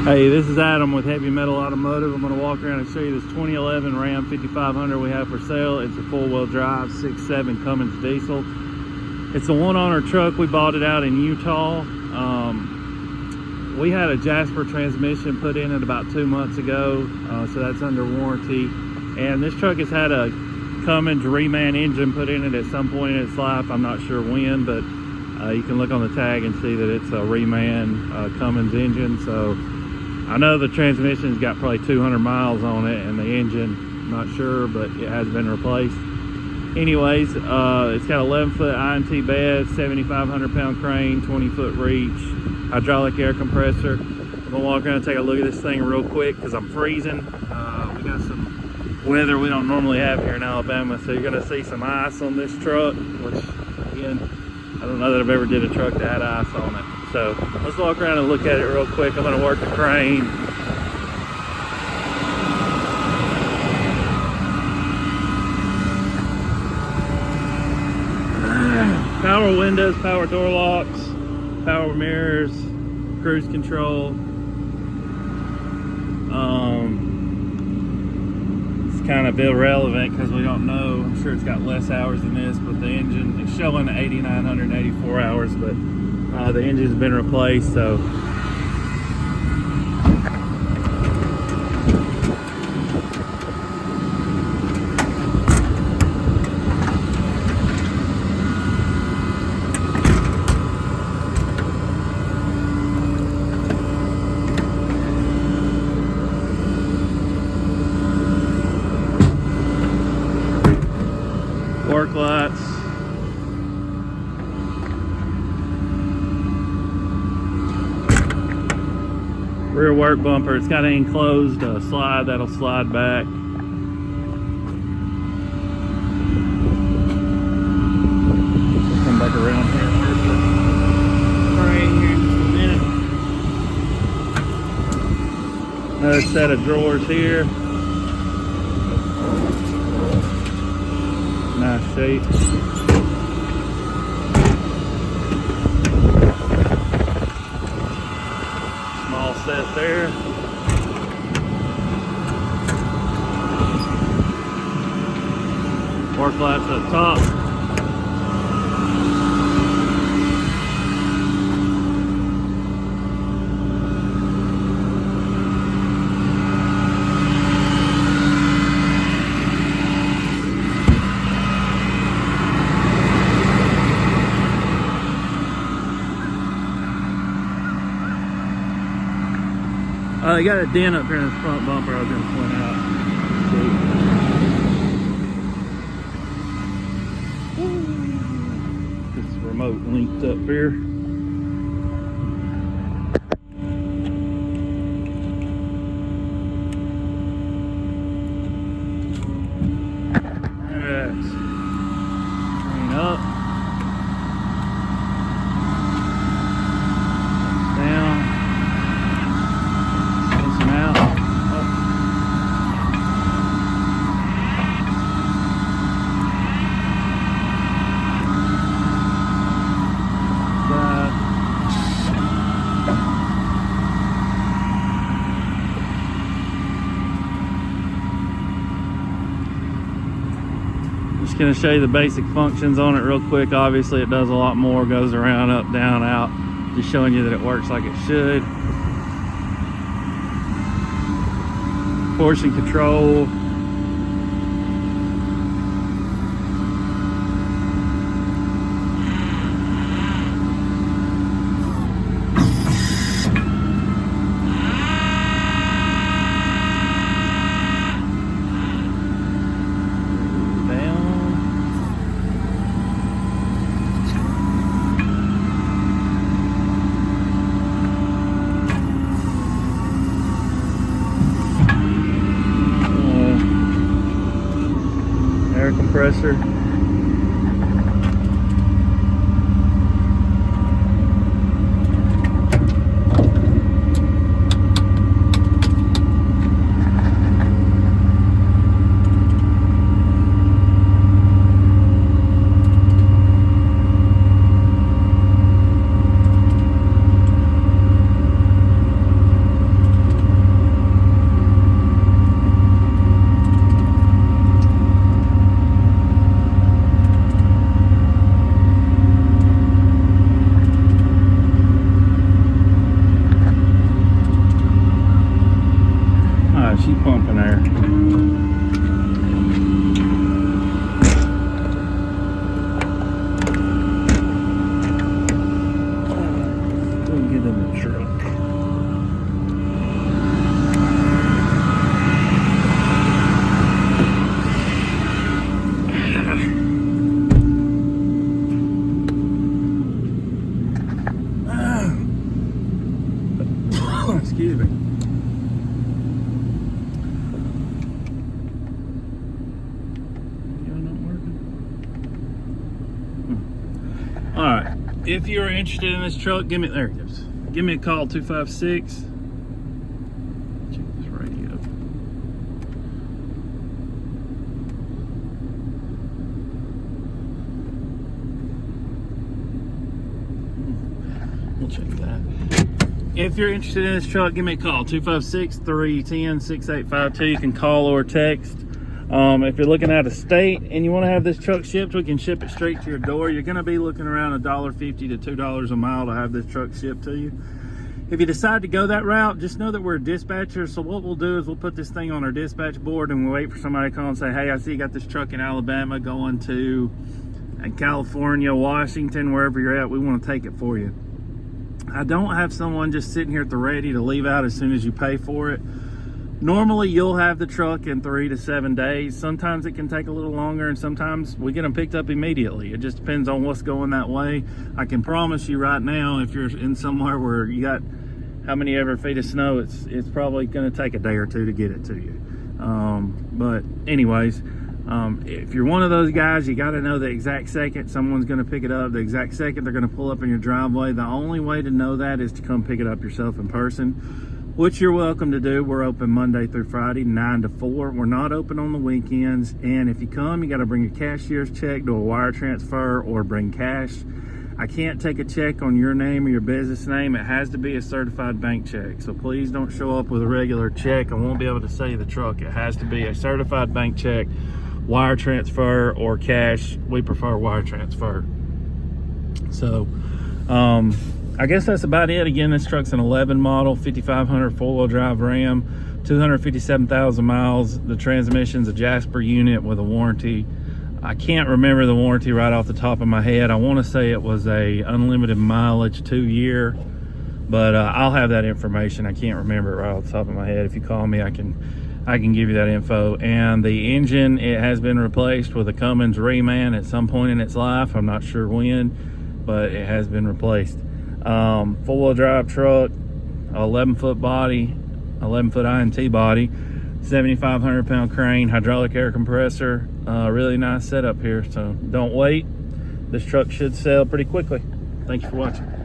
Hey, this is Adam with Heavy Metal Automotive. I'm going to walk around and show you this 2011 Ram 5500 we have for sale. It's a four-wheel drive 6.7 Cummins diesel. It's a one-owner truck. We bought it out in Utah. We had a Jasper transmission put in it about 2 months ago, so that's under warranty. And this truck has had a Cummins reman engine put in it at some point in its life. I'm not sure when, but you can look on the tag and see that it's a reman Cummins engine. So I know the transmission's got probably 200 miles on it, and the engine, I'm not sure, but it has been replaced. Anyways, it's got 11-foot IMT bed, 7,500 pound crane, 20-foot reach, hydraulic air compressor. I'm gonna walk around and take a look at this thing real quick because I'm freezing. We got some weather we don't normally have here in Alabama, so you're gonna see some ice on this truck, which again, I don't know that I've ever did a truck that had ice on it. So let's walk around and look at it real quick. I'm gonna work the crane. Power windows, power door locks, power mirrors, cruise control. It's kind of irrelevant because we don't know. I'm sure it's got less hours than this, but the engine is showing 8,984 hours, but the engine's been replaced, so work lights. Rear work bumper. It's got an enclosed slide that'll slide back. Come back around here and work the crane here in just a minute. Another set of drawers here. Nice shape. Small set there. Work lights up top. They got a dent up here in this front bumper I was going to point out. This remote linked up here. Alright. Clean up. Down. Just going to show you the basic functions on it real quick. Obviously it does a lot more, goes around, up, down, out. Just showing you that it works like it should. Portion control. Air compressor. Excuse me. All right, if you're interested in this truck, there it goes. Give me a call, 256. Check this radio. We'll check that. If you're interested in this truck, give me a call, 256-310-6852. You can call or text. If you're looking out of state and you want to have this truck shipped, we can ship it straight to your door. You're going to be looking around $1.50 to $2 a mile to have this truck shipped to you. If you decide to go that route, just know that we're a dispatcher. So what we'll do is we'll put this thing on our dispatch board and we'll wait for somebody to call and say, hey, I see you got this truck in Alabama going to California, Washington, wherever you're at. We want to take it for you. I don't have someone just sitting here at the ready to leave out as soon as you pay for it. Normally, you'll have the truck in 3 to 7 days. Sometimes it can take a little longer, and sometimes we get them picked up immediately. It just depends on what's going that way. I can promise you right now, if you're in somewhere where you got how many ever feet of snow, it's probably going to take a day or two to get it to you. But anyways, if you're one of those guys, you got to know the exact second someone's going to pick it up, the exact second they're going to pull up in your driveway. The only way to know that is to come pick it up yourself in person, which you're welcome to do. We're open Monday through Friday, 9 to 4. We're not open on the weekends. And if you come, you got to bring a cashier's check, do a wire transfer, or bring cash. I can't take a check on your name or your business name. It has to be a certified bank check. So please don't show up with a regular check. I won't be able to sell you the truck. It has to be a certified bank check, wire transfer, or cash. We prefer wire transfer. So, I guess that's about it. Again, this truck's an 11 model, 5500 four-wheel drive Ram, 257,000 miles. The transmission's a Jasper unit with a warranty. I can't remember the warranty right off the top of my head. I want to say it was a unlimited mileage 2-year, but I'll have that information. I can't remember it right off the top of my head. If you call me, I can give you that info. And the engine, it has been replaced with a Cummins Reman at some point in its life. I'm not sure when, but it has been replaced. Four-wheel drive truck, 11-foot body, 11-foot IMT body, 7,500 pound crane, hydraulic air compressor. Really nice setup here. So don't wait. This truck should sell pretty quickly. Thanks for watching.